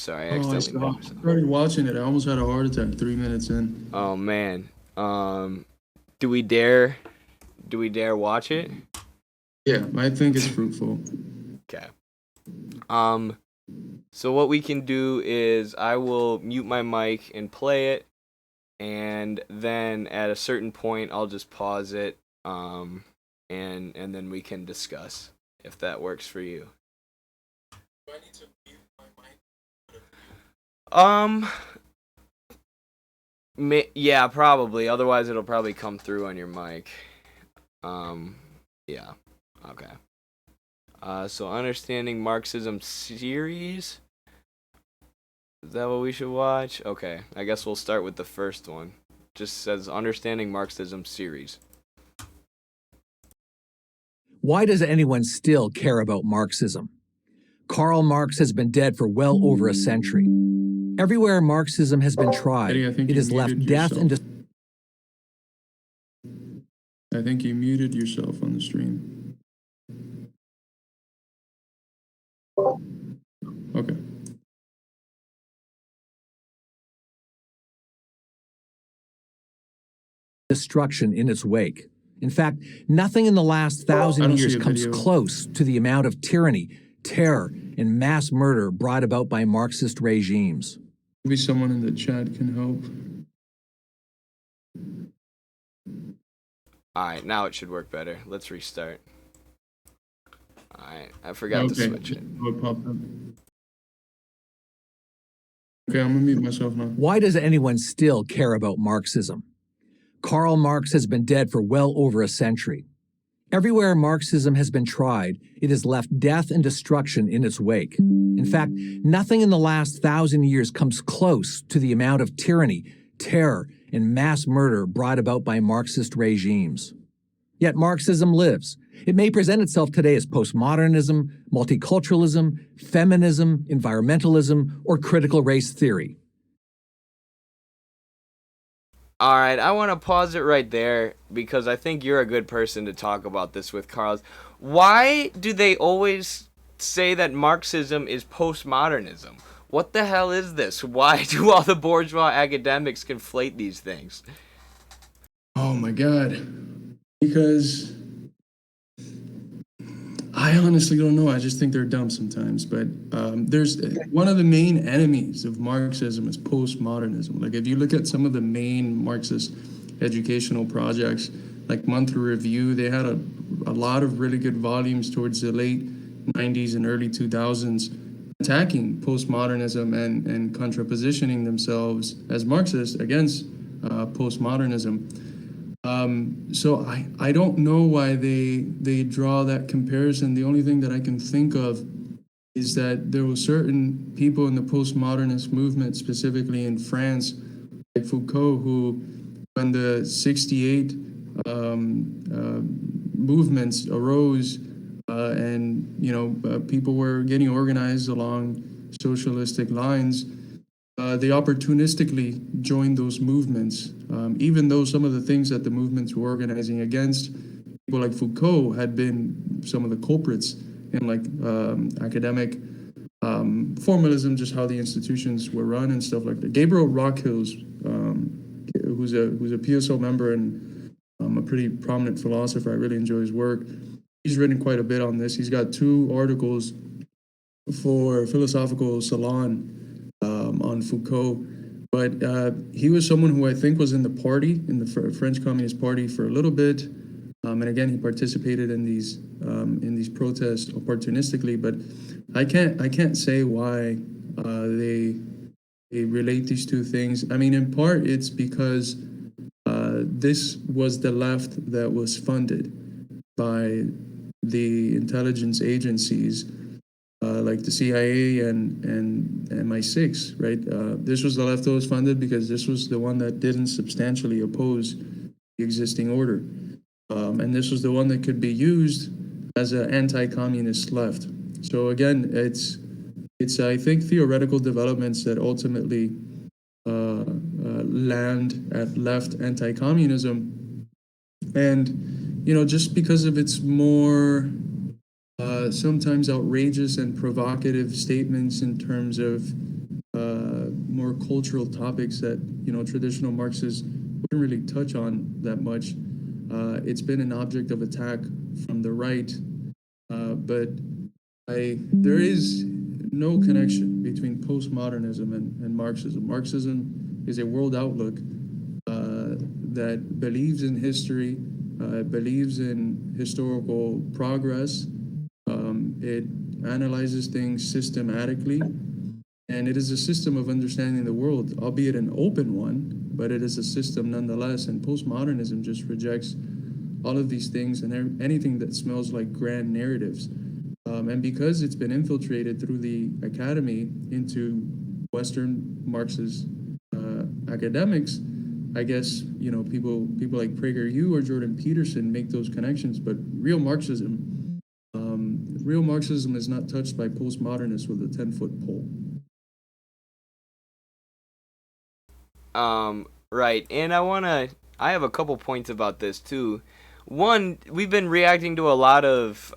Sorry, I Oh, I accidentally saw. muted I myself. started watching it. I almost had a heart attack 3 minutes in. Oh man. Do we dare watch it? Yeah, I think it's fruitful. Okay. Um so what we can do is I will mute my mic and play it, and then at a certain point I'll just pause it, and then we can discuss if that works for you. Do I need to mute my Um yeah, probably. Otherwise it'll probably come through on your mic. Yeah. Okay. So understanding Marxism series. Is that what we should watch? Okay, I guess we'll start with the first one. Just says Understanding Marxism series. Why does anyone still care about Marxism? Karl Marx has been dead for well over a century. Everywhere Marxism has been tried, Eddie, I think it you has left muted death and yourself. I think you muted yourself on the stream. Okay. destruction in its wake. In fact, nothing in the last I 1,000 don't years see a comes video. close to the amount of tyranny, terror, and mass murder brought about by Marxist regimes. Maybe someone in the chat can help. Alright, now it should work better. Let's restart. Alright, I forgot to switch it. What popped up? Okay, I'm gonna mute myself now. Why does anyone still care about Marxism? Karl Marx has been dead for well over a century. Everywhere Marxism has been tried, it has left death and destruction in its wake. In fact, nothing in the last 1,000 years comes close to the amount of tyranny, terror, and mass murder brought about by Marxist regimes. Yet Marxism lives. It may present itself today as postmodernism, multiculturalism, feminism, environmentalism, or critical race theory. Alright, I want to pause it right there because I think you're a good person to talk about this with, Carl. Why do they always say that Marxism is postmodernism? What the hell is this? Why do all the bourgeois academics conflate these things? Oh my God. Because I honestly don't know. I just think they're dumb sometimes. But there's one of the main enemies of Marxism is postmodernism. Like if you look at some of the main Marxist educational projects, like Monthly Review, they had a lot of really good volumes towards the late 90s and early 2000s attacking postmodernism and contrapositioning themselves as Marxists against postmodernism. So I don't know why they draw that comparison. The only thing that I can think of is that there were certain people in the postmodernist movement, specifically in France, like Foucault, who, when the '68 movements arose, and people were getting organized along socialistic lines, they opportunistically joined those movements, even though some of the things that the movements were organizing against, people like Foucault had been some of the culprits in like academic formalism, just how the institutions were run and stuff like that. Gabriel Rockhill's, who's a PSO member and a pretty prominent philosopher, I really enjoy his work. He's written quite a bit on this. He's got 2 articles for Philosophical Salon on Foucault, but he was someone who I think was in the party, in the French Communist Party for a little bit, and again he participated in these protests opportunistically. But I can't say why they relate these 2 things. I mean, in part it's because this was the left that was funded by the intelligence agencies, like the CIA and MI6, right? This was the left that was funded because this was the one that didn't substantially oppose the existing order. And this was the one that could be used as an anti-communist left. So again, it's I think theoretical developments that ultimately land at left anti-communism. And, just because of its more sometimes outrageous and provocative statements in terms of more cultural topics that, traditional Marxists wouldn't really touch on that much. It's been an object of attack from the right, but there is no connection between postmodernism and Marxism. Marxism is a world outlook that believes in history, believes in historical progress. It analyzes things systematically, and it is a system of understanding the world, albeit an open one, but it is a system nonetheless. And postmodernism just rejects all of these things and anything that smells like grand narratives. And because it's been infiltrated through the academy into Western Marxist academics, I guess, people like PragerU or Jordan Peterson make those connections, but real Marxism is not touched by postmodernists with a 10-foot pole. Right, and I have a couple points about this too. One, we've been reacting to a lot of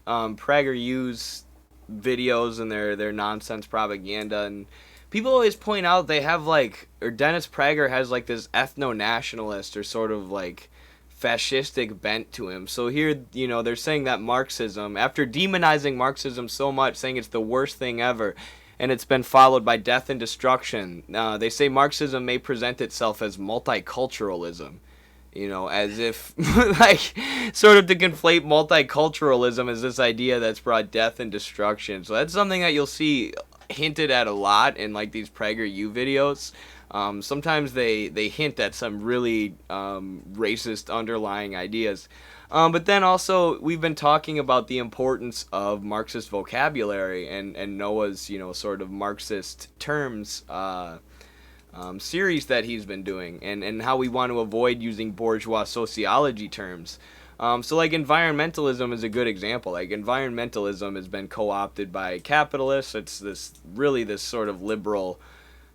PragerU's videos and their nonsense propaganda, and people always point out they have or Dennis Prager has this ethno-nationalist or sort of fascistic bent to him. So here, they're saying that Marxism, after demonizing Marxism so much, saying it's the worst thing ever, and it's been followed by death and destruction, they say Marxism may present itself as multiculturalism. As if, sort of to conflate multiculturalism as this idea that's brought death and destruction. So that's something that you'll see hinted at a lot in, these PragerU videos. Sometimes they hint at some really racist underlying ideas. But then also, we've been talking about the importance of Marxist vocabulary and Noah's, sort of Marxist terms series that he's been doing, and how we want to avoid using bourgeois sociology terms. So environmentalism is a good example. Environmentalism has been co-opted by capitalists. It's this sort of liberal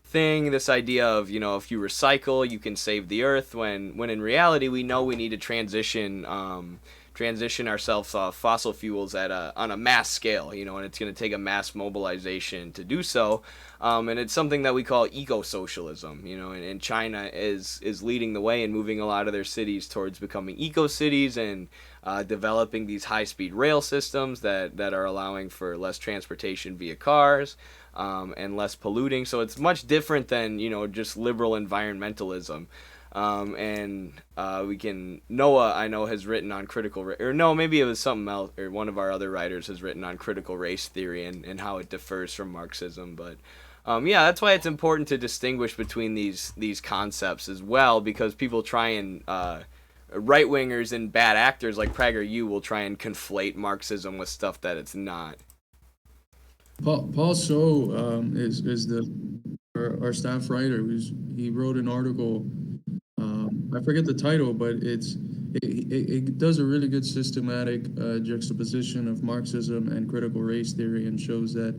thing, this idea of, if you recycle, you can save the earth, when in reality we know we need to transition ourselves off fossil fuels on a mass scale, and it's going to take a mass mobilization to do so. And it's something that we call eco-socialism, and China is leading the way and moving a lot of their cities towards becoming eco-cities and developing these high-speed rail systems that are allowing for less transportation via cars and less polluting. So it's much different than, just liberal environmentalism. Noah, I know, has written on maybe it was something else, or one of our other writers has written on critical race theory and how it differs from Marxism. But that's why it's important to distinguish between these concepts as well, because people try and right-wingers and bad actors like PragerU will try and conflate Marxism with stuff that it's not. Paul So is our staff writer. He wrote an article. I forget the title, but it does a really good systematic juxtaposition of Marxism and critical race theory, and shows that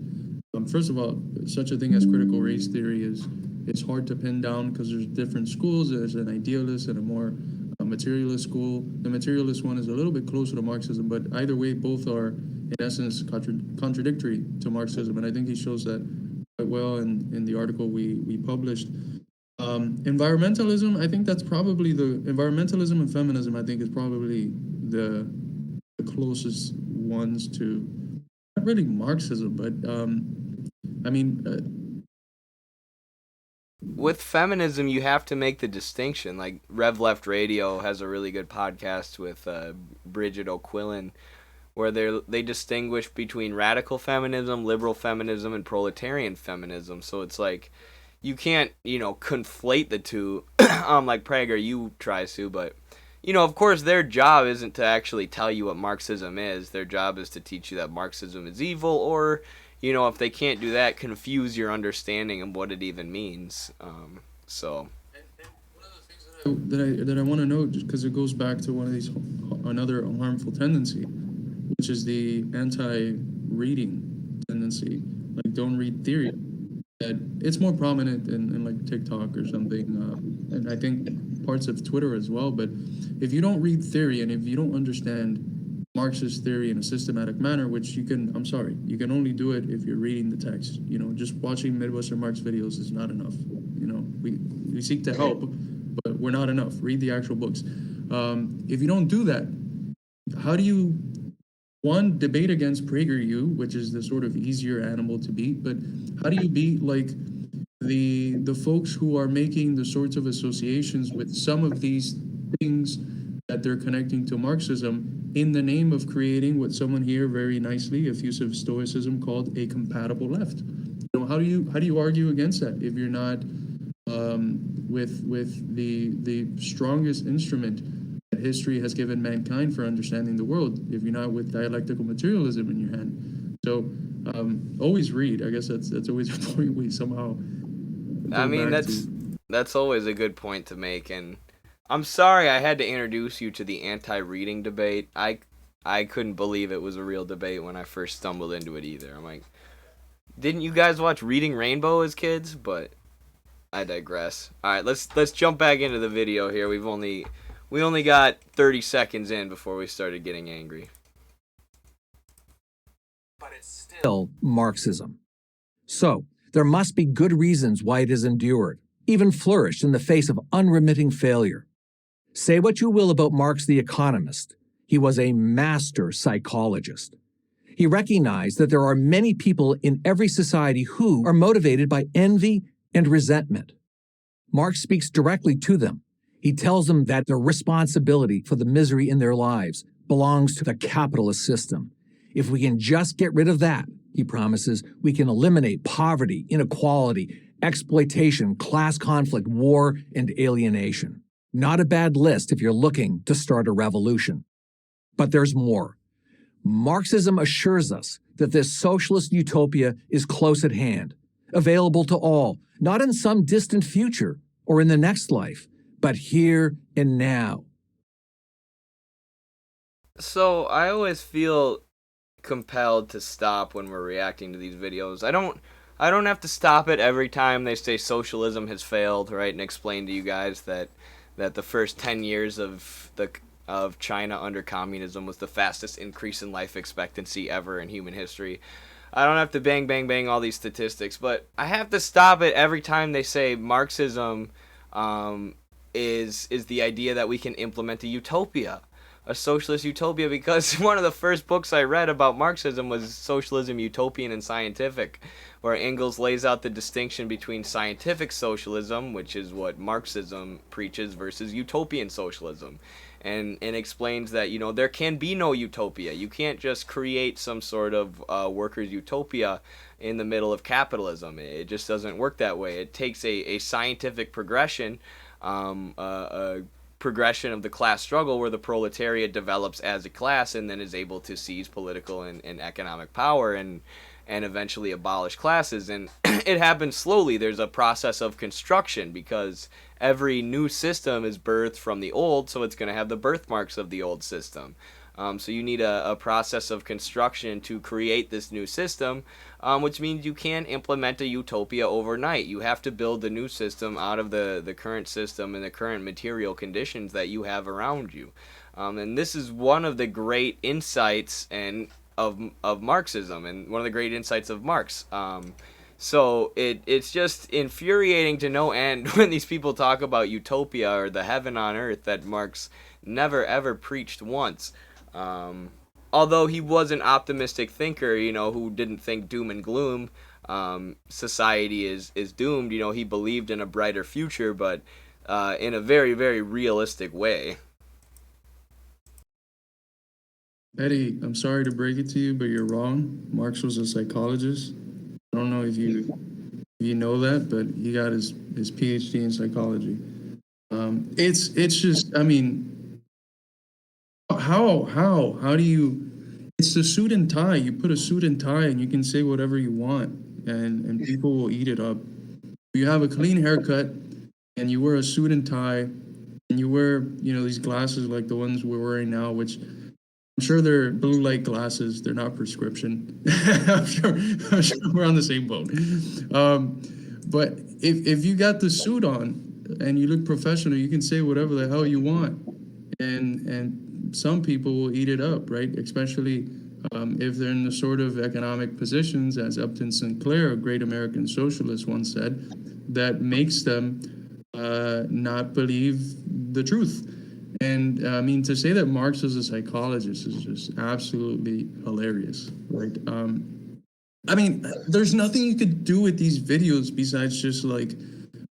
first of all, such a thing as critical race theory it's hard to pin down because there's different schools. There's an idealist and a more materialist school. The materialist one is a little bit closer to Marxism, but either way, both are in essence contradictory to Marxism, and I think he shows that quite well in the article we published. Environmentalism, I think that's probably environmentalism and feminism, I think, is probably the closest ones to, not really Marxism, but with feminism, you have to make the distinction. Rev Left Radio has a really good podcast with Bridget O'Quillan, where they distinguish between radical feminism, liberal feminism, and proletarian feminism. So it's you can't, conflate the two like PragerU tries to, but, of course their job isn't to actually tell you what Marxism is. Their job is to teach you that Marxism is evil, or, if they can't do that, confuse your understanding of what it even means. So. And one of the things that I want to note, just because it goes back to another harmful tendency, which is the anti-reading tendency. Don't read theory. That it's more prominent in TikTok or something, and I think parts of Twitter as well. But if you don't read theory and if you don't understand Marxist theory in a systematic manner, which you can, I'm sorry, you can only do it if you're reading the text. You know, just watching Midwestern Marx videos is not enough. You know, we seek to help, but we're not enough. Read the actual books. If you don't do that, how do you, one, debate against PragerU, which is the sort of easier animal to beat, but how do you beat like the folks who are making the sorts of associations with some of these things that they're connecting to Marxism in the name of creating what someone here very nicely, effusive stoicism, called a compatible left? You know, how do you argue against that if you're not with the strongest instrument that history has given mankind for understanding the world, if you're not with dialectical materialism in your hand? So always read. I guess that's always a point we somehow. I mean, that's always a good point to make, and I'm sorry I had to introduce you to the anti-reading debate. I couldn't believe it was a real debate when I first stumbled into it either. I'm like, didn't you guys watch Reading Rainbow as kids? But I digress. All right, let's jump back into the video here. We only got 30 seconds in before we started getting angry. But it's still Marxism. So, there must be good reasons why it has endured, even flourished in the face of unremitting failure. Say what you will about Marx the economist. He was a master psychologist. He recognized that there are many people in every society who are motivated by envy and resentment. Marx speaks directly to them. He tells them that their responsibility for the misery in their lives belongs to the capitalist system. If we can just get rid of that, he promises, we can eliminate poverty, inequality, exploitation, class conflict, war, and alienation. Not a bad list if you're looking to start a revolution. But there's more. Marxism assures us that this socialist utopia is close at hand, available to all, not in some distant future or in the next life, but here and now. So I always feel compelled to stop when we're reacting to these videos. I don't have to stop it every time they say socialism has failed, right, and explain to you guys that the first 10 years of China under communism was the fastest increase in life expectancy ever in human history. I don't have to bang all these statistics, but I have to stop it every time they say Marxism is the idea that we can implement a utopia, a socialist utopia, because one of the first books I read about Marxism was Socialism, Utopian, and Scientific, where Engels lays out the distinction between scientific socialism, which is what Marxism preaches, versus utopian socialism, and explains that, you know, there can be no utopia. You can't just create some sort of workers' utopia in the middle of capitalism. It just doesn't work that way. It takes a scientific progression, a progression of the class struggle where the proletariat develops as a class and then is able to seize political and economic power and eventually abolish classes. And it happens slowly. There's a process of construction because every new system is birthed from the old, so it's going to have the birthmarks of the old system. So you need a process of construction to create this new system, which means you can't implement a utopia overnight. You have to build the new system out of the current system and the current material conditions that you have around you. And this is one of the great insights of Marxism, and one of the great insights of Marx. So it's just infuriating to no end when these people talk about utopia or the heaven on earth that Marx never ever preached once. Although he was an optimistic thinker, you know, who didn't think doom and gloom, society is doomed. You know, he believed in a brighter future, but in a very, very realistic way. Eddie, I'm sorry to break it to you, but you're wrong. Marx was a psychologist. I don't know if you know that, but he got his PhD in psychology. It's just, I mean, how do you? It's the suit and tie. You put a suit and tie, and you can say whatever you want, and people will eat it up. You have a clean haircut, and you wear a suit and tie, and you wear, you know, these glasses like the ones we're wearing now, which I'm sure they're blue light glasses. They're not prescription. I'm sure we're on the same boat. But if you got the suit on and you look professional, you can say whatever the hell you want, and some people will eat it up, right? Especially if they're in the sort of economic positions, as Upton Sinclair, a great American socialist, once said, that makes them not believe the truth. And I mean, to say that Marx was a psychologist is just absolutely hilarious, right? I mean, there's nothing you could do with these videos besides just like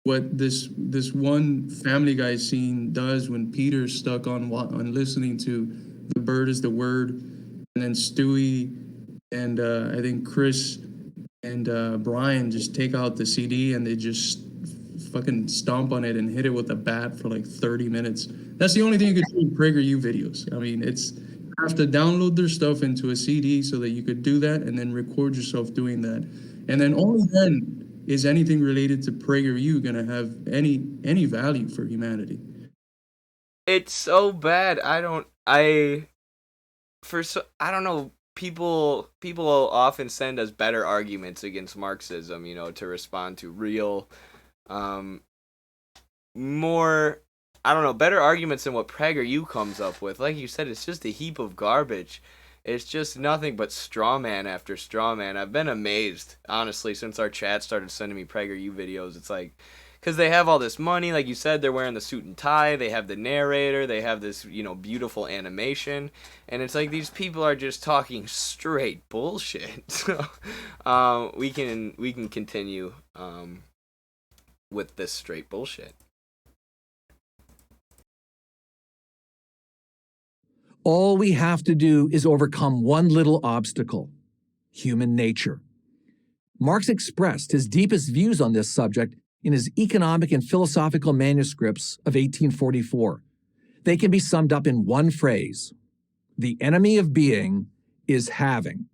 what this one Family Guy scene does when Peter's stuck on listening to "The Bird Is the Word," and then Stewie and I think Chris and Brian just take out the CD and they just fucking stomp on it and hit it with a bat for like 30 minutes. That's the only thing you could do with PragerU videos. I mean, you have to download their stuff into a CD so that you could do that and then record yourself doing that. And then only then is anything related to PragerU going to have any value for humanity. It's so bad. I don't know. People will often send us better arguments against Marxism, to respond to real, more, I don't know, better arguments than what PragerU comes up with. Like you said, it's just a heap of garbage. It's just nothing but straw man after straw man. I've been amazed, honestly, since our chat started sending me PragerU videos. It's like, because they have all this money, like you said, they're wearing the suit and tie, they have the narrator, they have this, beautiful animation, and it's like these people are just talking straight bullshit. So, we can continue with this straight bullshit. All we have to do is overcome one little obstacle: human nature. Marx expressed his deepest views on this subject in his economic and philosophical manuscripts of 1844. They can be summed up in one phrase: the enemy of being is having.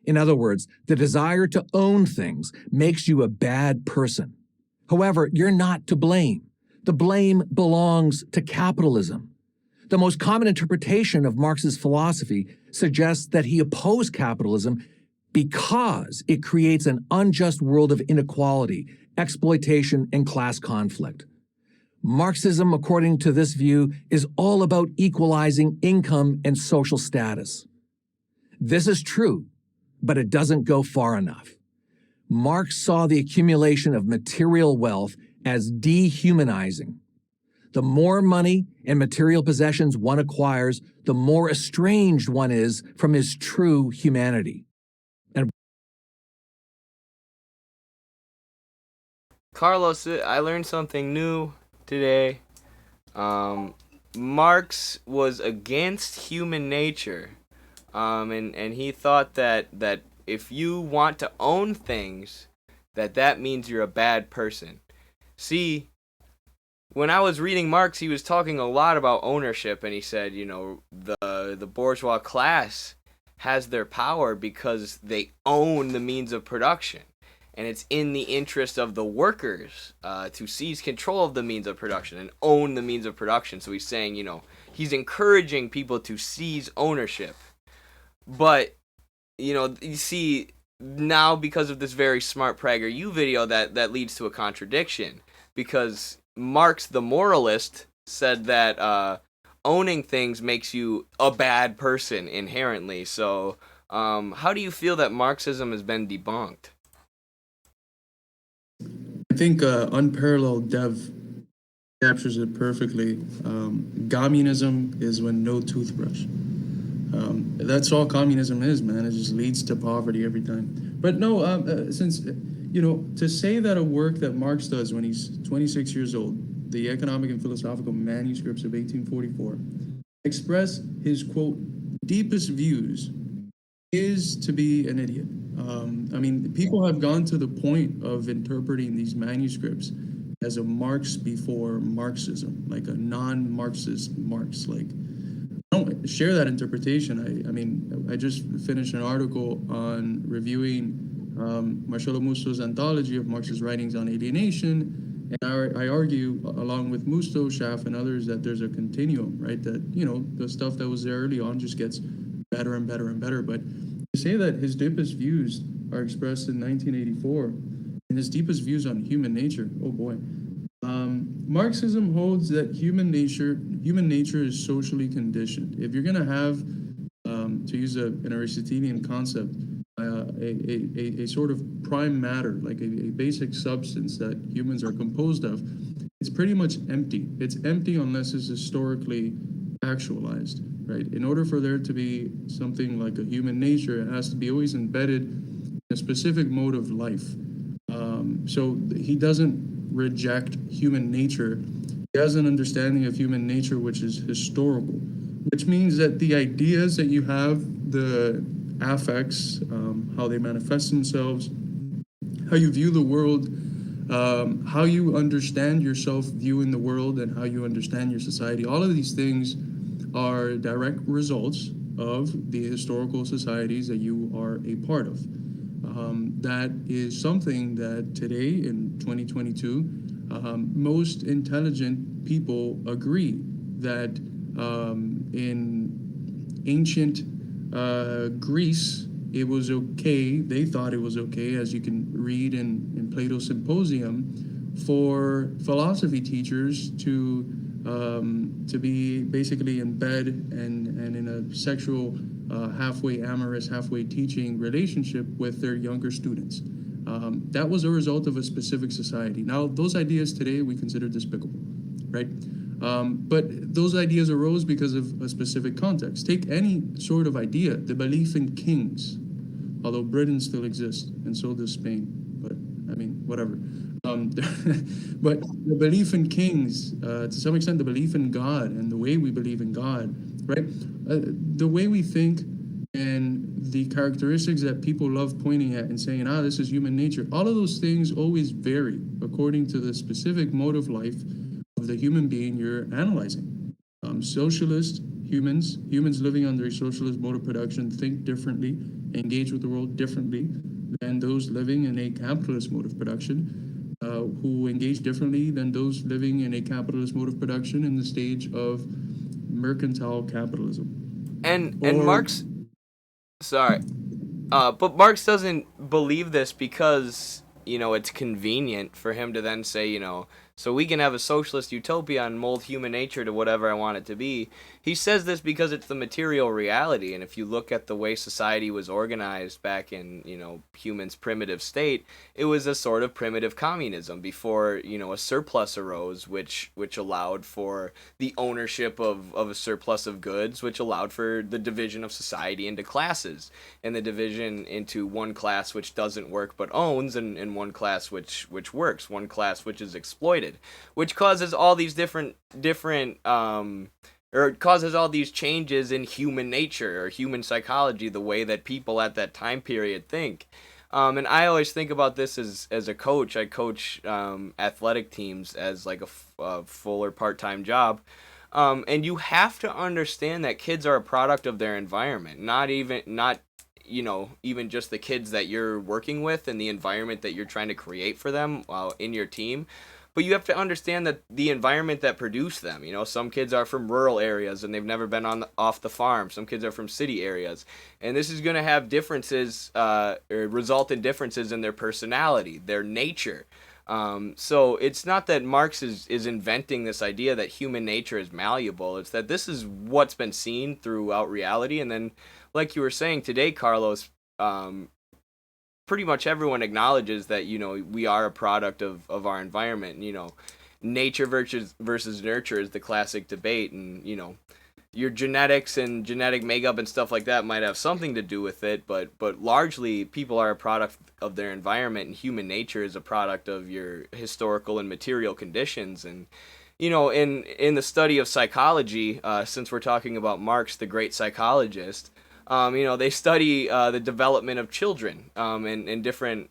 In other words, the desire to own things makes you a bad person. However, you're not to blame. The blame belongs to capitalism. The most common interpretation of Marx's philosophy suggests that he opposed capitalism because it creates an unjust world of inequality, exploitation, and class conflict. Marxism, according to this view, is all about equalizing income and social status. This is true, but it doesn't go far enough. Marx saw the accumulation of material wealth as dehumanizing. The more money and material possessions one acquires, the more estranged one is from his true humanity. Carlos, I learned something new today. Marx was against human nature, and he thought that if you want to own things, that means you're a bad person. See, when I was reading Marx, he was talking a lot about ownership, and he said, the bourgeois class has their power because they own the means of production. And it's in the interest of the workers to seize control of the means of production and own the means of production. So he's saying, he's encouraging people to seize ownership. But, you see, now because of this very smart PragerU video, that leads to a contradiction. Because Marx, the moralist, said that owning things makes you a bad person inherently. So how do you feel that Marxism has been debunked? I think Unparalleled Dev captures it perfectly. Communism is when no toothbrush. That's all communism is, man. It just leads to poverty every time. But no, since, to say that a work that Marx does when he's 26 years old, the Economic and Philosophical Manuscripts of 1844, express his, quote, deepest views, is to be an idiot. I mean, people have gone to the point of interpreting these manuscripts as a Marx before Marxism, like a non-Marxist Marx. Like, I don't share that interpretation. I mean, I just finished an article on reviewing Marcelo Musto's anthology of Marx's writings on alienation, and I argue, along with Musto, Schaff, and others, that there's a continuum, right? That, the stuff that was there early on just gets better and better and better. But to say that his deepest views are expressed in 1984, and his deepest views on human nature, oh boy. Marxism holds that human nature human nature is socially conditioned. If you're going to have, to use an Aristotelian concept, a sort of prime matter, like a basic substance that humans are composed of, it's pretty much empty. It's empty unless it's historically actualized, right? In order for there to be something like a human nature, it has to be always embedded in a specific mode of life. So he doesn't reject human nature. He has an understanding of human nature which is historical, which means that the ideas that you have, the affects, how they manifest themselves, how you view the world, how you understand yourself viewing the world, and how you understand your society, all of these things are direct results of the historical societies that you are a part of. That is something that today in 2022, most intelligent people agree that in ancient Greece, it was okay, they thought it was okay, as you can read in Plato's Symposium, for philosophy teachers to be basically in bed and in a sexual, halfway amorous, halfway teaching relationship with their younger students. That was a result of a specific society. Now, those ideas today we consider despicable, right? But those ideas arose because of a specific context. Take any sort of idea, the belief in kings, although Britain still exists, and so does Spain, but I mean, whatever. But the belief in kings, to some extent, the belief in God and the way we believe in God, right? The way we think and the characteristics that people love pointing at and saying, this is human nature, all of those things always vary according to the specific mode of life of the human being you're analyzing. Socialist humans living under a socialist mode of production think differently, engage with the world differently than those living in a capitalist mode of production, who engage differently than those living in a capitalist mode of production in the stage of mercantile capitalism. And Marx, but Marx doesn't believe this because, it's convenient for him to then say, so we can have a socialist utopia and mold human nature to whatever I want it to be. He says this because it's the material reality, and if you look at the way society was organized back in, humans' primitive state, it was a sort of primitive communism before, a surplus arose, which allowed for the ownership of a surplus of goods, which allowed for the division of society into classes, and the division into one class which doesn't work but owns, and one class which works, one class which is exploited, which causes all these it causes all these changes in human nature or human psychology, the way that people at that time period think. And I always think about this as a coach. I coach athletic teams as like a full or part-time job. And you have to understand that kids are a product of their environment, not even just the kids that you're working with and the environment that you're trying to create for them in your team. But you have to understand that the environment that produced them, some kids are from rural areas and they've never been off the farm. Some kids are from city areas. And this is going to have differences, or result in differences in their personality, their nature. So it's not that Marx is inventing this idea that human nature is malleable. It's that this is what's been seen throughout reality. And then, like you were saying today, Carlos, pretty much everyone acknowledges that, we are a product of our environment. Nature versus nurture is the classic debate, and, your genetics and genetic makeup and stuff like that might have something to do with it, but largely people are a product of their environment, and human nature is a product of your historical and material conditions. And, in the study of psychology, since we're talking about Marx, the great psychologist, they study the development of children and different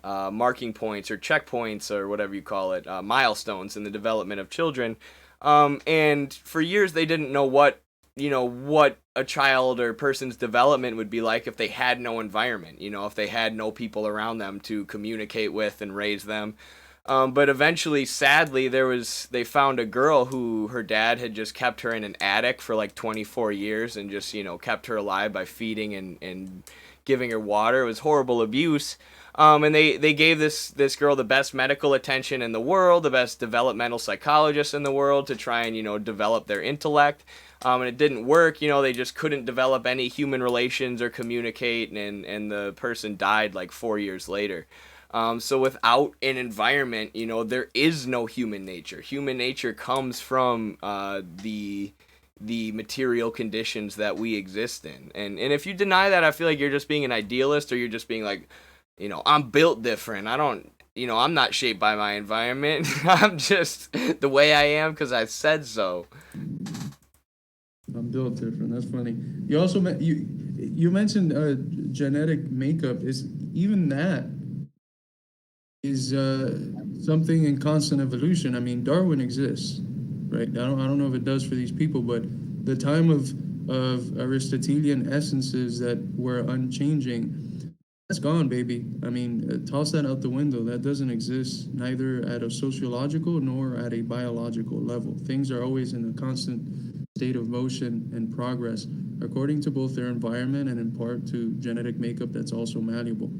marking points or checkpoints or whatever you call it, milestones in the development of children. And for years they didn't know what a child or person's development would be like if they had no environment, if they had no people around them to communicate with and raise them. But eventually, sadly, they found a girl who her dad had just kept her in an attic for like 24 years and just, kept her alive by feeding and giving her water. It was horrible abuse. And they gave this girl the best medical attention in the world, the best developmental psychologist in the world to try and, develop their intellect. And it didn't work. They just couldn't develop any human relations or communicate, and the person died like 4 years later. So without an environment, there is no human nature. Human nature comes from the material conditions that we exist in. And if you deny that, I feel like you're just being an idealist, or you're just being like, I'm built different. I don't, I'm not shaped by my environment. I'm just the way I am because I said so. I'm built different. That's funny. You also you mentioned genetic makeup. Is even that is something in constant evolution. I mean, Darwin exists, right? I don't know if it does for these people, but the time of Aristotelian essences that were unchanging, that's gone, baby. I mean, toss that out the window. That doesn't exist neither at a sociological nor at a biological level. Things are always in a constant state of motion and progress, according to both their environment and in part to genetic makeup that's also malleable.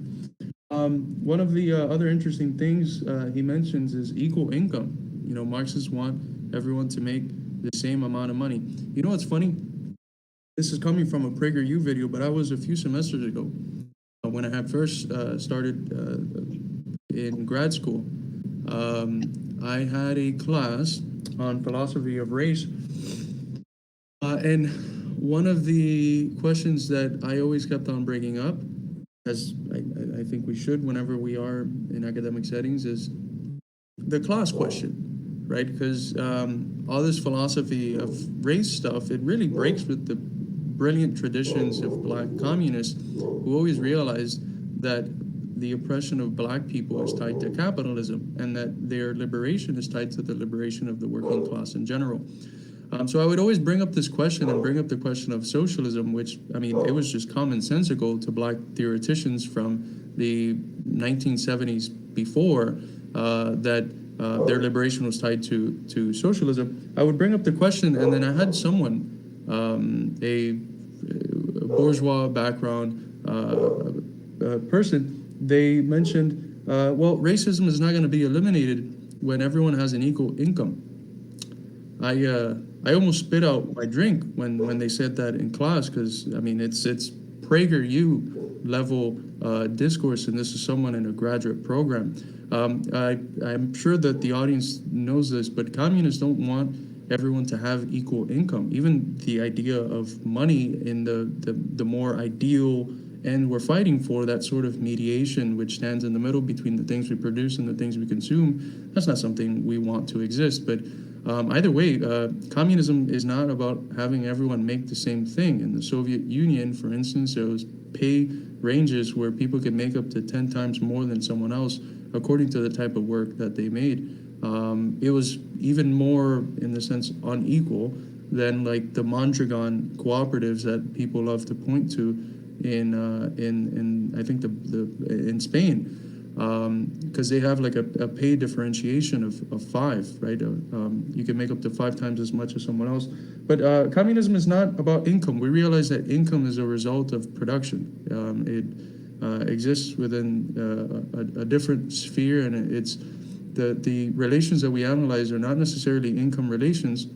One of the other interesting things he mentions is equal income. Marxists want everyone to make the same amount of money. What's funny? This is coming from a PragerU video, but I was a few semesters ago when I had first started in grad school. I had a class on philosophy of race. And one of the questions that I always kept on bringing up, as I think we should whenever we are in academic settings, is the class question, right? Because all this philosophy of race stuff, it really breaks with the brilliant traditions of Black communists who always realized that the oppression of Black people is tied to capitalism and that their liberation is tied to the liberation of the working class in general. So I would always bring up this question and bring up the question of socialism, which, I mean, it was just commonsensical to Black theoreticians from the 1970s before that their liberation was tied to socialism. I would bring up the question, and then I had someone, a bourgeois background person, they mentioned, well, racism is not going to be eliminated when everyone has an equal income. I almost spit out my drink when they said that in class, because I mean it's PragerU level discourse, and this is someone in a graduate program. I'm sure that the audience knows this, but communists don't want everyone to have equal income. Even the idea of money in the more ideal, and we're fighting for that sort of mediation which stands in the middle between the things we produce and the things we consume. That's not something we want to exist, but either way, communism is not about having everyone make the same thing. In the Soviet Union, for instance, there was pay ranges where people could make up to 10 times more than someone else according to the type of work that they made. It was even more, in the sense, unequal than like the Mondragon cooperatives that people love to point to in I think in Spain. Because they have like a pay differentiation of 5, right? You can make up to 5 times as much as someone else. But communism is not about income. We realize that income is a result of production. It exists within a different sphere, and it's the relations that we analyze are not necessarily income relations.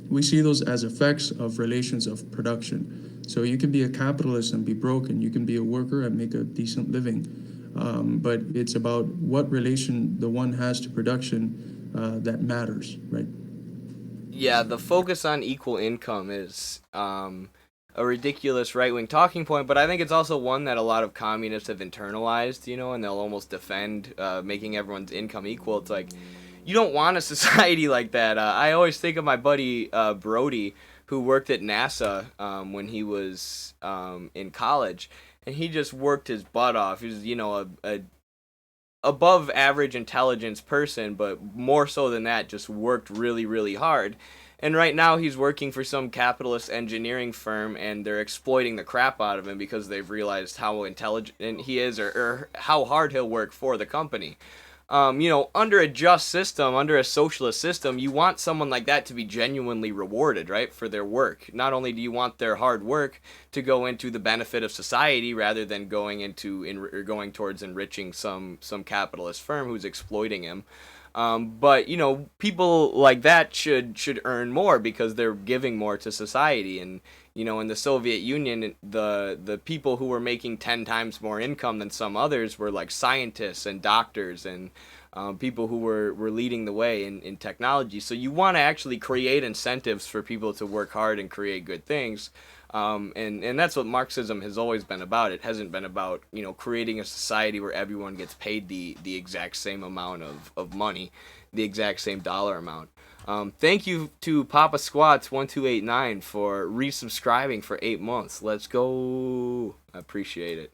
We see those as effects of relations of production. So you can be a capitalist and be broke, and you can be a worker and make a decent living. But it's about what relation the one has to production that matters, right? Yeah, the focus on equal income is a ridiculous right-wing talking point, but I think it's also one that a lot of communists have internalized, and they'll almost defend making everyone's income equal. It's like, you don't want a society like that. I always think of my buddy Brody, who worked at NASA when he was in college. And he just worked his butt off. He was, a above average intelligence person, but more so than that, just worked really, really hard. And right now he's working for some capitalist engineering firm, and they're exploiting the crap out of him because they've realized how intelligent he is, or how hard he'll work for the company. under a just system, under a socialist system, you want someone like that to be genuinely rewarded, right, for their work. Not only do you want their hard work to go into the benefit of society rather than going towards enriching some capitalist firm who's exploiting him. But people like that should earn more because they're giving more to society. And in the Soviet Union, the people who were making 10 times more income than some others were like scientists and doctors and people who were leading the way in technology. So you want to actually create incentives for people to work hard and create good things. And that's what Marxism has always been about. It hasn't been about, creating a society where everyone gets paid the exact same amount of money, the exact same dollar amount. Thank you to Papa Squats 1289 for resubscribing for 8 months. Let's go. I appreciate it.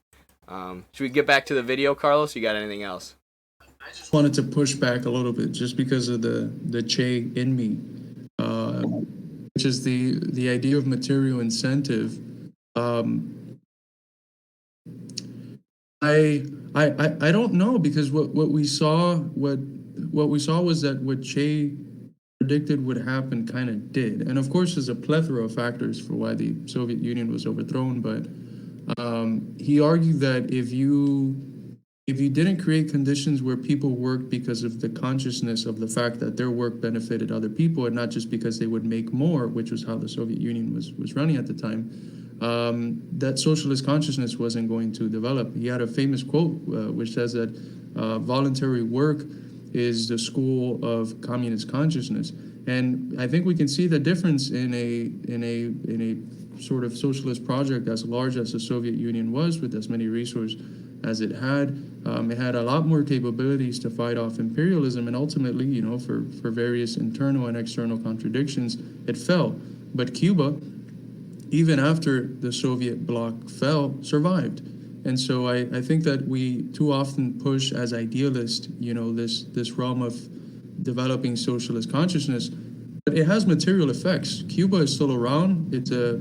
Should we get back to the video, Carlos? You got anything else? I just wanted to push back a little bit just because of the Che in me, which is the idea of material incentive. I don't know, because what we saw was that what Che predicted would happen kind of did. And of course, there's a plethora of factors for why the Soviet Union was overthrown, but he argued that if you didn't create conditions where people worked because of the consciousness of the fact that their work benefited other people and not just because they would make more, which was how the Soviet Union was running at the time, that socialist consciousness wasn't going to develop. He had a famous quote which says that voluntary work is the school of communist consciousness. And I think we can see the difference in a sort of socialist project as large as the Soviet Union was, with as many resources as it had. It had a lot more capabilities to fight off imperialism, and ultimately, for various internal and external contradictions, it fell. But Cuba, even after the Soviet bloc fell, survived. And so I think that we too often push as idealists, this realm of developing socialist consciousness, but it has material effects. Cuba is still around. It's a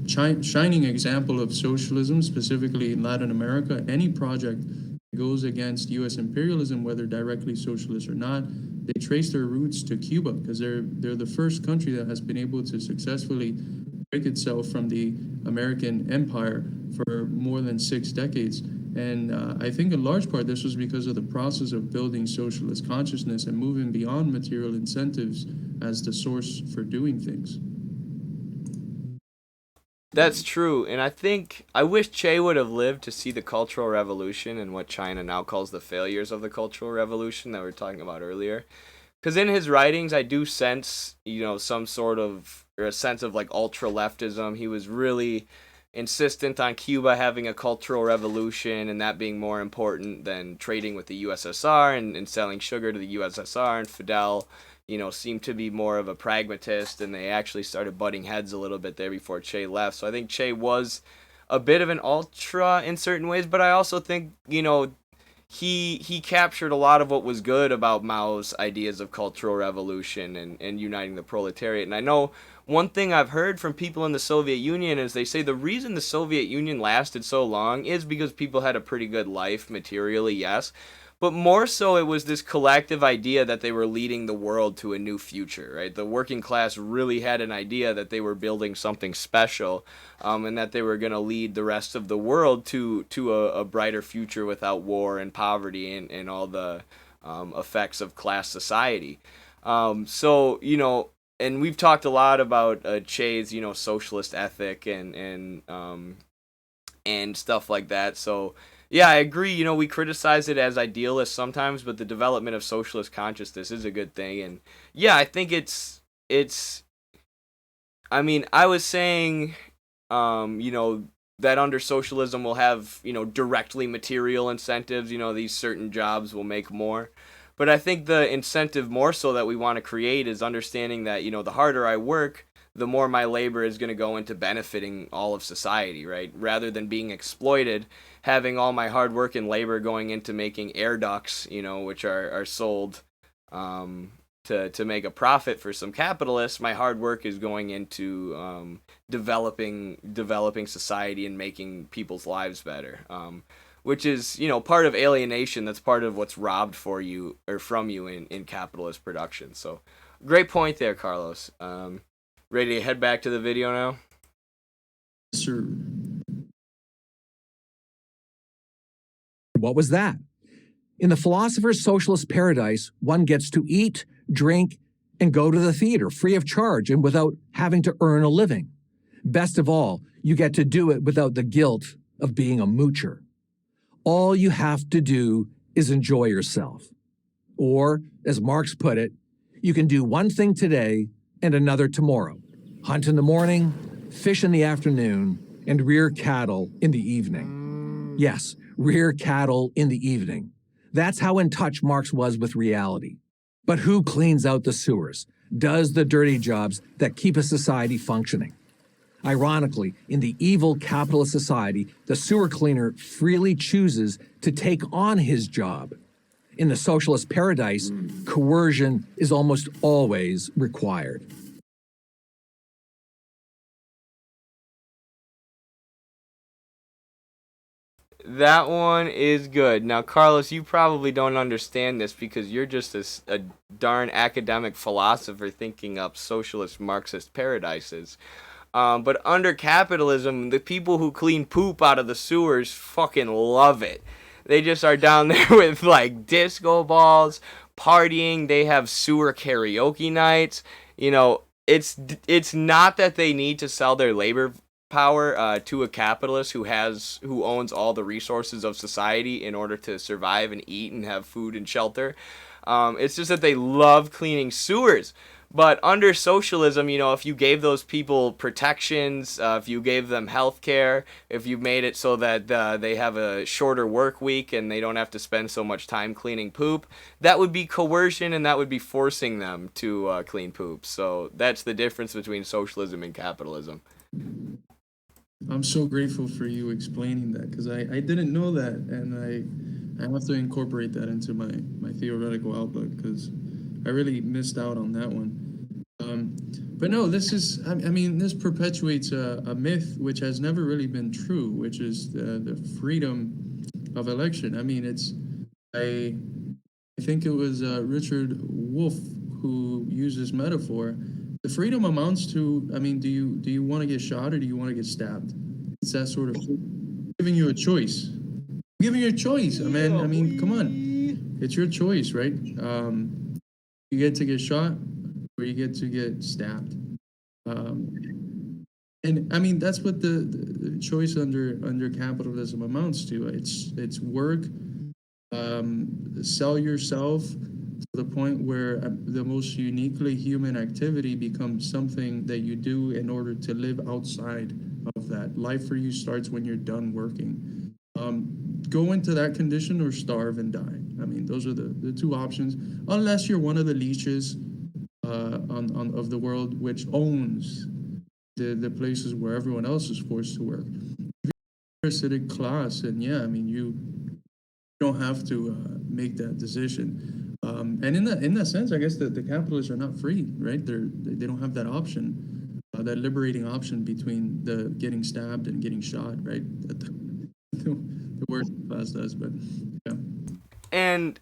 shining example of socialism, specifically in Latin America. Any project that goes against U.S. imperialism, whether directly socialist or not, they trace their roots to Cuba, because they're the first country that has been able to successfully break itself from the American empire for more than 6 decades. And I think in large part this was because of the process of building socialist consciousness and moving beyond material incentives as the source for doing things. That's true, and I wish Che would have lived to see the Cultural Revolution and what China now calls the failures of the Cultural Revolution that we were talking about earlier. Because in his writings, I do sense, some sort of, or a sense of like ultra-leftism. He was really insistent on Cuba having a cultural revolution and that being more important than trading with the USSR and selling sugar to the USSR. And Fidel, seemed to be more of a pragmatist, and they actually started butting heads a little bit there before Che left. So I think Che was a bit of an ultra in certain ways, but I also think, he captured a lot of what was good about Mao's ideas of cultural revolution and uniting the proletariat. And I know one thing I've heard from people in the Soviet Union is they say the reason the Soviet Union lasted so long is because people had a pretty good life materially, yes, but more so it was this collective idea that they were leading the world to a new future, right? The working class really had an idea that they were building something special, and that they were going to lead the rest of the world to a brighter future without war and poverty and all the effects of class society. So, and we've talked a lot about Che's, socialist ethic and stuff like that. So, yeah, I agree. We criticize it as idealists sometimes, but the development of socialist consciousness is a good thing. And yeah, I think it's. I mean, I was saying, that under socialism we'll have, directly material incentives. These certain jobs will make more. But I think the incentive more so that we want to create is understanding that, the harder I work, the more my labor is going to go into benefiting all of society, right? Rather than being exploited, having all my hard work and labor going into making air ducts, which are sold to make a profit for some capitalists, my hard work is going into developing society and making people's lives better. which is, part of alienation. That's part of what's robbed for you or from you in capitalist production. So great point there, Carlos. Ready to head back to the video now? Sir. What was that? In the philosopher's socialist paradise, one gets to eat, drink, and go to the theater free of charge and without having to earn a living. Best of all, you get to do it without the guilt of being a moocher. All you have to do is enjoy yourself. Or, as Marx put it, you can do one thing today and another tomorrow. Hunt in the morning, fish in the afternoon, and rear cattle in the evening. Yes, rear cattle in the evening. That's how in touch Marx was with reality. But who cleans out the sewers, does the dirty jobs that keep a society functioning? Ironically, in the evil capitalist society, the sewer cleaner freely chooses to take on his job. In the socialist paradise, coercion is almost always required. That one is good. Now, Carlos, you probably don't understand this because you're just a darn academic philosopher thinking up socialist Marxist paradises. But under capitalism, the people who clean poop out of the sewers fucking love it. They just are down there with like disco balls, partying. They have sewer karaoke nights. It's not that they need to sell their labor power to a capitalist who owns all the resources of society in order to survive and eat and have food and shelter. It's just that they love cleaning sewers. But under socialism, if you gave those people protections, if you gave them health care, if you made it so that they have a shorter work week and they don't have to spend so much time cleaning poop, that would be coercion and that would be forcing them to clean poop. So that's the difference between socialism and capitalism. I'm so grateful for you explaining that, because I didn't know that, and I have to incorporate that into my theoretical outlook, because I really missed out on that one. But no, this perpetuates a myth which has never really been true, which is the freedom of election. I think it was Richard Wolff who used this metaphor. The freedom amounts to, do you want to get shot or do you want to get stabbed? It's that sort of giving you a choice. Giving you a choice. Come on. It's your choice, right? You get to get shot or you get to get stabbed. That's what the choice under capitalism amounts to. It's work, sell yourself to the point where the most uniquely human activity becomes something that you do in order to live outside of that. Life for you starts when you're done working. Go into that condition or starve and die. Those are the two options, unless you're one of the leeches of the world which owns the places where everyone else is forced to work. If you're a parasitic class, and you don't have to make that decision. And in that sense, I guess the capitalists are not free, right? They don't have that option, that liberating option between the getting stabbed and getting shot, right? The working class does, but yeah. And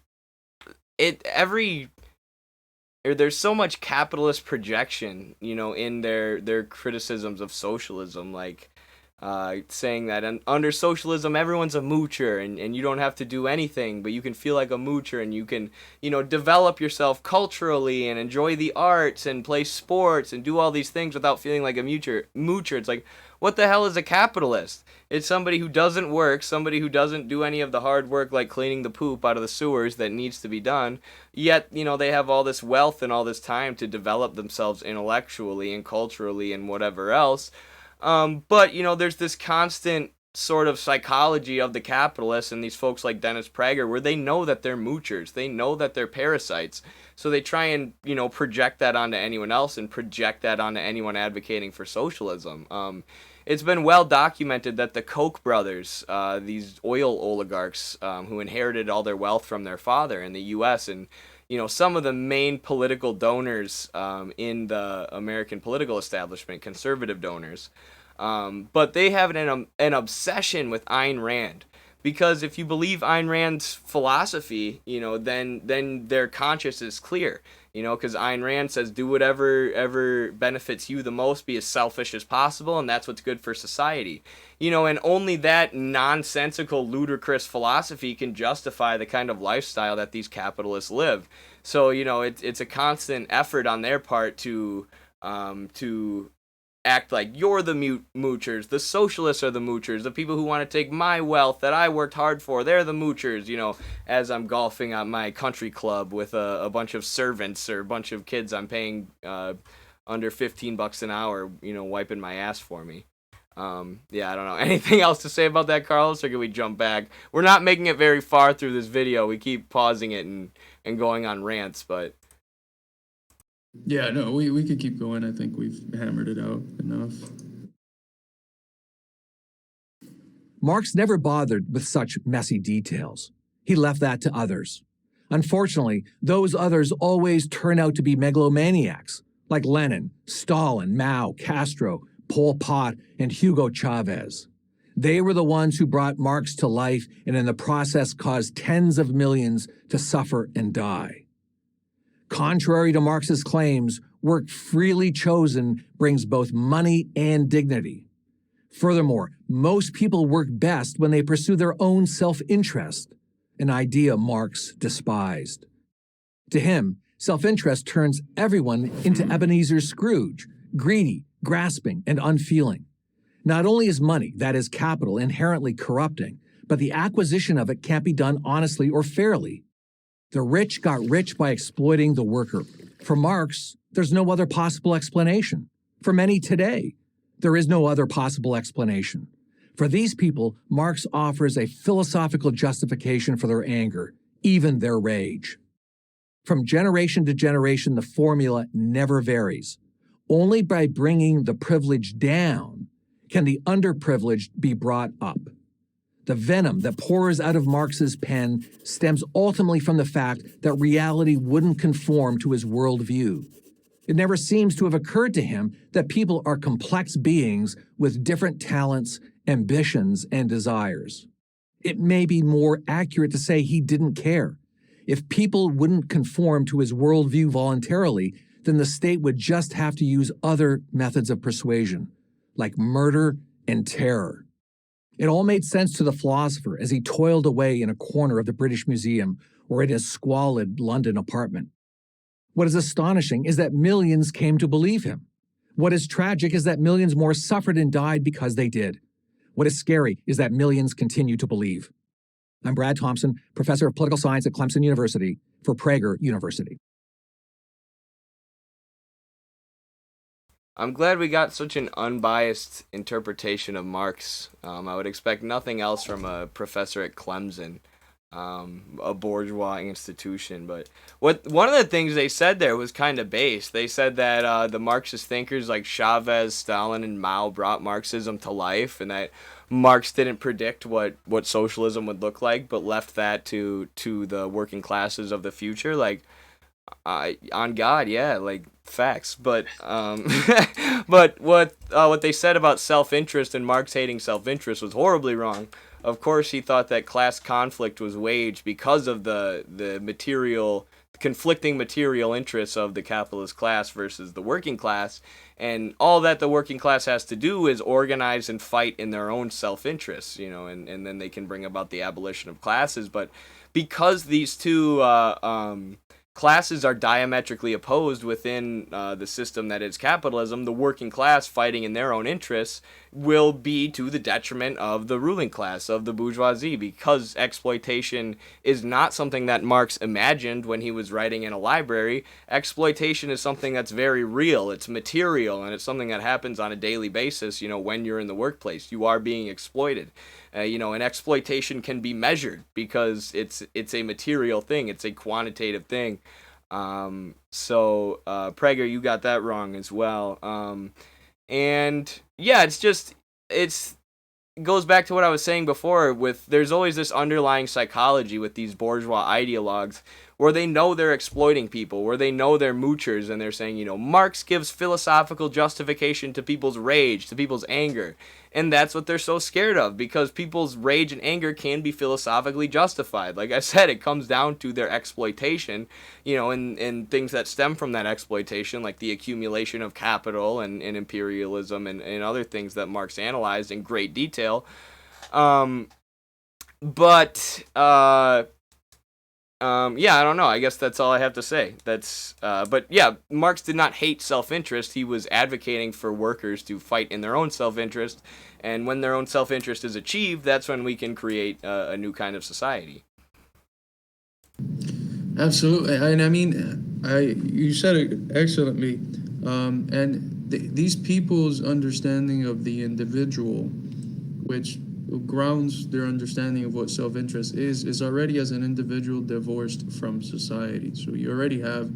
there's so much capitalist projection, in their criticisms of socialism, like saying that under socialism everyone's a moocher and you don't have to do anything, but you can feel like a moocher and you can, develop yourself culturally and enjoy the arts and play sports and do all these things without feeling like a moocher. It's like, what the hell is a capitalist? It's somebody who doesn't work, somebody who doesn't do any of the hard work like cleaning the poop out of the sewers that needs to be done, yet, they have all this wealth and all this time to develop themselves intellectually and culturally and whatever else. But, there's this constant sort of psychology of the capitalists and these folks like Dennis Prager where they know that they're moochers. They know that they're parasites. So they try and, project that onto anyone else and project that onto anyone advocating for socialism. It's been well documented that the Koch brothers, these oil oligarchs who inherited all their wealth from their father in the U.S. and some of the main political donors in the American political establishment, conservative donors, but they have an obsession with Ayn Rand. Because if you believe Ayn Rand's philosophy, then their conscience is clear. Because Ayn Rand says, do whatever ever benefits you the most, be as selfish as possible, and that's what's good for society. And only that nonsensical, ludicrous philosophy can justify the kind of lifestyle that these capitalists live. So, it's a constant effort on their part to act like you're the moochers, the socialists are the moochers, the people who want to take my wealth that I worked hard for, they're the moochers, as I'm golfing at my country club with a bunch of servants or a bunch of kids I'm paying under $15 an hour, wiping my ass for me. Yeah, I don't know. Anything else to say about that, Carlos, or can we jump back? We're not making it very far through this video. We keep pausing it and going on rants, but... Yeah, no, we could keep going. I think we've hammered it out enough. Marx never bothered with such messy details. He left that to others. Unfortunately, those others always turn out to be megalomaniacs, like Lenin, Stalin, Mao, Castro, Pol Pot, and Hugo Chavez. They were the ones who brought Marx to life and in the process caused tens of millions to suffer and die. Contrary to Marx's claims, work freely chosen brings both money and dignity. Furthermore, most people work best when they pursue their own self-interest, an idea Marx despised. To him, self-interest turns everyone into Ebenezer Scrooge, greedy, grasping, and unfeeling. Not only is money, that is capital, inherently corrupting, but the acquisition of it can't be done honestly or fairly. The rich got rich by exploiting the worker. For Marx, there's no other possible explanation. For many today, there is no other possible explanation. For these people, Marx offers a philosophical justification for their anger, even their rage. From generation to generation, the formula never varies. Only by bringing the privileged down can the underprivileged be brought up. The venom that pours out of Marx's pen stems ultimately from the fact that reality wouldn't conform to his worldview. It never seems to have occurred to him that people are complex beings with different talents, ambitions, and desires. It may be more accurate to say he didn't care. If people wouldn't conform to his worldview voluntarily, then the state would just have to use other methods of persuasion, like murder and terror. It all made sense to the philosopher as he toiled away in a corner of the British Museum or in his squalid London apartment. What is astonishing is that millions came to believe him. What is tragic is that millions more suffered and died because they did. What is scary is that millions continue to believe. I'm Brad Thompson, professor of political science at Clemson University for Prager University. I'm glad we got such an unbiased interpretation of Marx. I would expect nothing else from a professor at Clemson, a bourgeois institution. But one of the things they said there was kind of base. They said that the Marxist thinkers like Chavez, Stalin, and Mao brought Marxism to life, and that Marx didn't predict what socialism would look like, but left that to the working classes of the future. Like, on God, yeah, like facts. But but what they said about self-interest and Marx hating self-interest was horribly wrong. Of course, he thought that class conflict was waged because of the conflicting material interests of the capitalist class versus the working class, and all that the working class has to do is organize and fight in their own self-interests, and then they can bring about the abolition of classes. But because these two classes are diametrically opposed within the system that is capitalism, the working class fighting in their own interests will be to the detriment of the ruling class, of the bourgeoisie, because exploitation is not something that Marx imagined when he was writing in a library. Exploitation is something that's very real, it's material, and it's something that happens on a daily basis. When you're in the workplace, you are being exploited. And exploitation can be measured because it's a material thing, it's a quantitative thing. So Prager, you got that wrong as well. And yeah, it goes back to what I was saying before, there's always this underlying psychology with these bourgeois ideologues where they know they're exploiting people, where they know they're moochers, and they're saying, you know, Marx gives philosophical justification to people's rage, to people's anger. And that's what they're so scared of, because people's rage and anger can be philosophically justified. Like I said, it comes down to their exploitation, you know, and things that stem from that exploitation, like the accumulation of capital and imperialism and other things that Marx analyzed in great detail. Yeah, I don't know. I guess that's all I have to say. But yeah, Marx did not hate self-interest. He was advocating for workers to fight in their own self-interest, and when their own self-interest is achieved, that's when we can create a new kind of society. Absolutely, and I mean, you said it excellently, and these people's understanding of the individual, which grounds their understanding of what self-interest is already as an individual divorced from society. So you already have,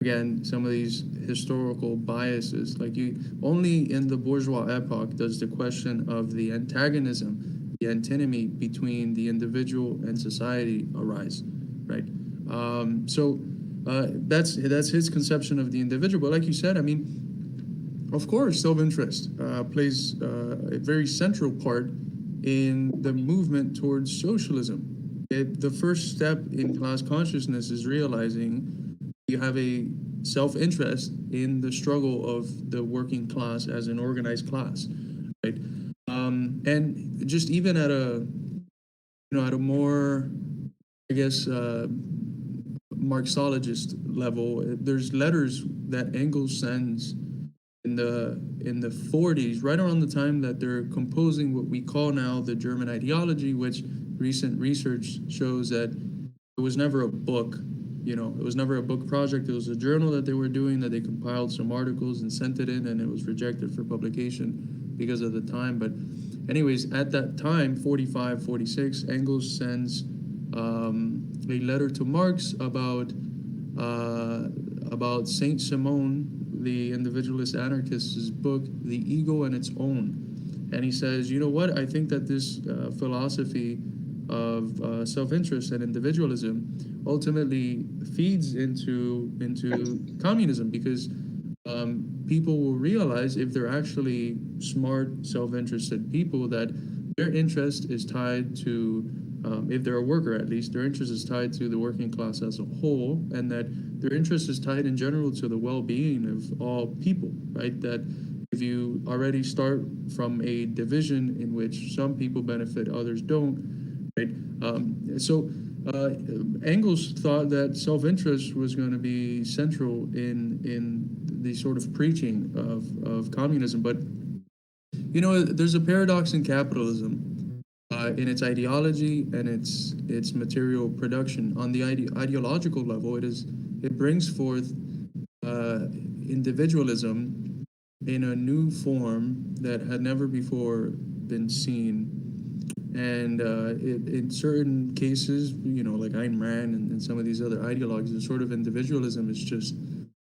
again, some of these historical biases. Like only in the bourgeois epoch does the question of the antagonism, the antinomy between the individual and society arise, right? That's his conception of the individual. But like you said, I mean, of course, self-interest plays a very central part in the movement towards socialism. The first step in class consciousness is realizing you have a self-interest in the struggle of the working class as an organized class, right? And just even at a more, I guess, Marxologist level, there's letters that Engels sends in the 40s, right around the time that they're composing what we call now the German ideology, which recent research shows that it was never a book. You know, it was never a book project. It was a journal that they were doing, that they compiled some articles and sent it in, and it was rejected for publication because of the time. But anyways, at that time, 45, 46, Engels sends a letter to Marx about Saint Simon, the individualist anarchist's book, The Ego and Its Own. And he says, you know what, I think that this philosophy of self-interest and individualism ultimately feeds into communism, because people will realize, if they're actually smart, self-interested people, that their interest is tied to, if they're a worker at least, their interest is tied to the working class as a whole, and that their interest is tied in general to the well-being of all people, right? That if you already start from a division in which some people benefit, others don't, right? Engels thought that self-interest was going to be central in the sort of preaching of communism. But, you know, there's a paradox in capitalism. In its ideology and its material production. On the ideological level, it brings forth individualism in a new form that had never before been seen. And in certain cases, you know, like Ayn Rand and some of these other ideologues, the sort of individualism is just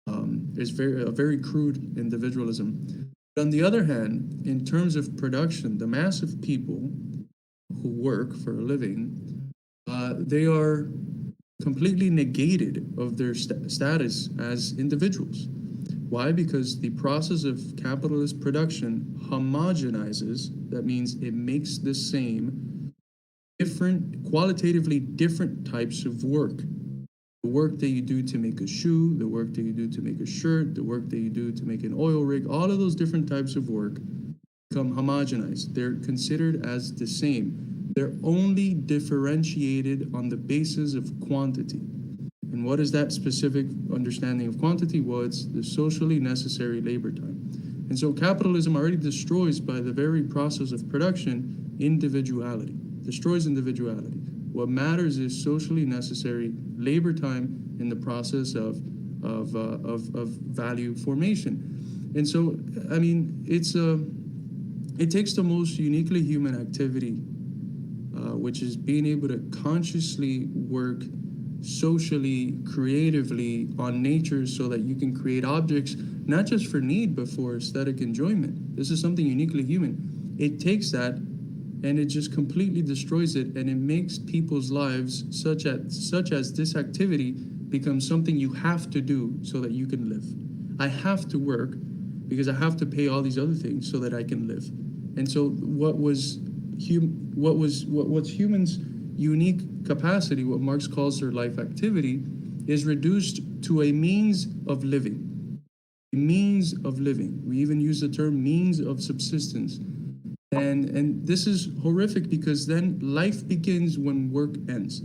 a very crude individualism. But on the other hand, in terms of production, the mass of people who work for a living, they are completely negated of their status as individuals. Why? Because the process of capitalist production homogenizes, that means it makes the same qualitatively different types of work. The work that you do to make a shoe, the work that you do to make a shirt, the work that you do to make an oil rig, all of those different types of work become homogenized. They're considered as the same. They're only differentiated on the basis of quantity. And what is that specific understanding of quantity? Well, it's the socially necessary labor time. And so capitalism already destroys, by the very process of production, individuality. Destroys individuality. What matters is socially necessary labor time in the process of value formation. And so, I mean, it takes the most uniquely human activity, which is being able to consciously work socially, creatively on nature, so that you can create objects, not just for need, but for aesthetic enjoyment. This is something uniquely human. It takes that and it just completely destroys it, and it makes people's lives such as this activity becomes something you have to do so that you can live. I have to work because I have to pay all these other things so that I can live. And so what's humans' unique capacity, what Marx calls their life activity, is reduced to a means of living. A means of living. We even use the term means of subsistence. And this is horrific because then life begins when work ends.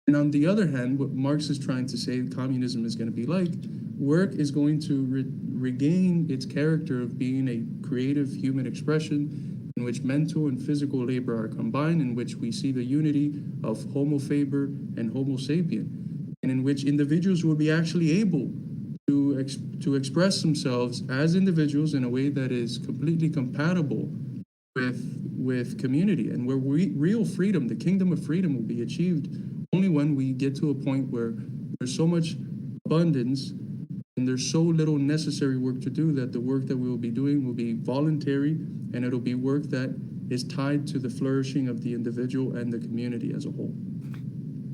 And on the other hand, what Marx is trying to say communism is going to be like, work is going to regain its character of being a creative human expression in which mental and physical labor are combined, in which we see the unity of Homo faber and Homo sapien, and in which individuals will be actually able to express themselves as individuals in a way that is completely compatible with community, and where real freedom, the kingdom of freedom, will be achieved only when we get to a point where there's so much abundance and there's so little necessary work to do that the work that we will be doing will be voluntary, and it'll be work that is tied to the flourishing of the individual and the community as a whole.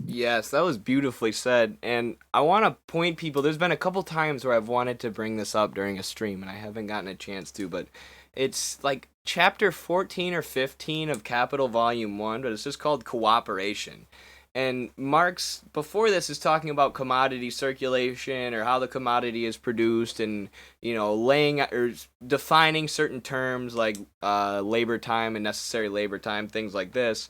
Yes, that was beautifully said. And I want to point people, there's been a couple times where I've wanted to bring this up during a stream and I haven't gotten a chance to, but it's like chapter 14 or 15 of Capital Volume 1, but it's just called Cooperation. And Marx, before this, is talking about commodity circulation or how the commodity is produced, and laying or defining certain terms like labor time and necessary labor time, things like this.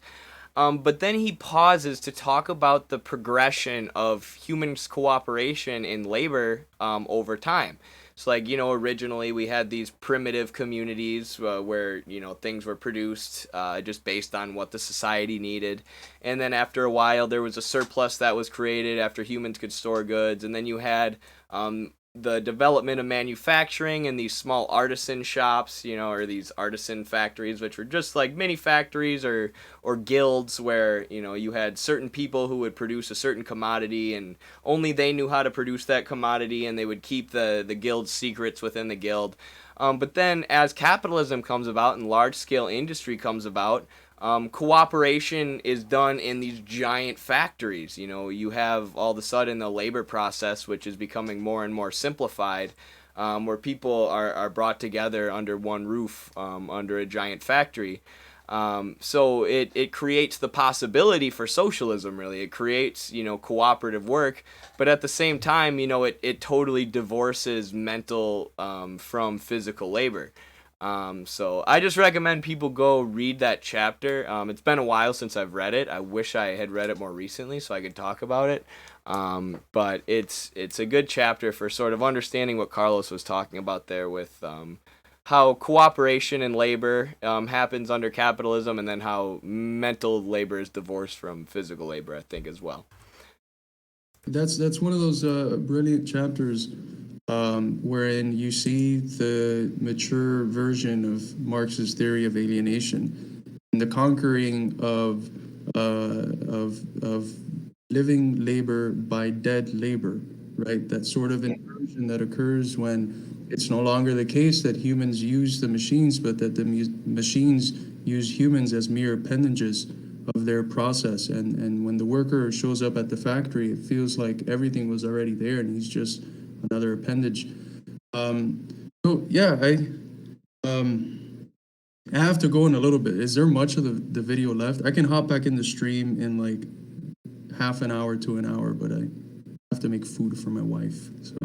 But then he pauses to talk about the progression of humans' cooperation in labor over time. So, originally we had these primitive communities where, things were produced just based on what the society needed. And then after a while, there was a surplus that was created after humans could store goods. And then you had the development of manufacturing and these small artisan shops, or these artisan factories, which were just like mini factories or guilds where, you had certain people who would produce a certain commodity and only they knew how to produce that commodity, and they would keep the guild's secrets within the guild. But then as capitalism comes about and large-scale industry comes about, cooperation is done in these giant factories. You have all of a sudden the labor process, which is becoming more and more simplified, where people are brought together under one roof, under a giant factory. So it creates the possibility for socialism, really. It creates, cooperative work, but at the same time, it totally divorces mental from physical labor. So I just recommend people go read that chapter. It's been a while since I've read it. I wish I had read it more recently so I could talk about it. But it's a good chapter for sort of understanding what Carlos was talking about there with how cooperation and labor happens under capitalism, and then how mental labor is divorced from physical labor, I think, as well. That's one of those brilliant chapters wherein you see the mature version of Marx's theory of alienation and the conquering of living labor by dead labor, right? That sort of inversion that occurs when it's no longer the case that humans use the machines, but that the machines use humans as mere appendages of their process. And when the worker shows up at the factory, it feels like everything was already there and he's just another appendage. So yeah, I have to go in a little bit. Is there much of the video left? I can hop back in the stream in like half an hour to an hour, but I have to make food for my wife. So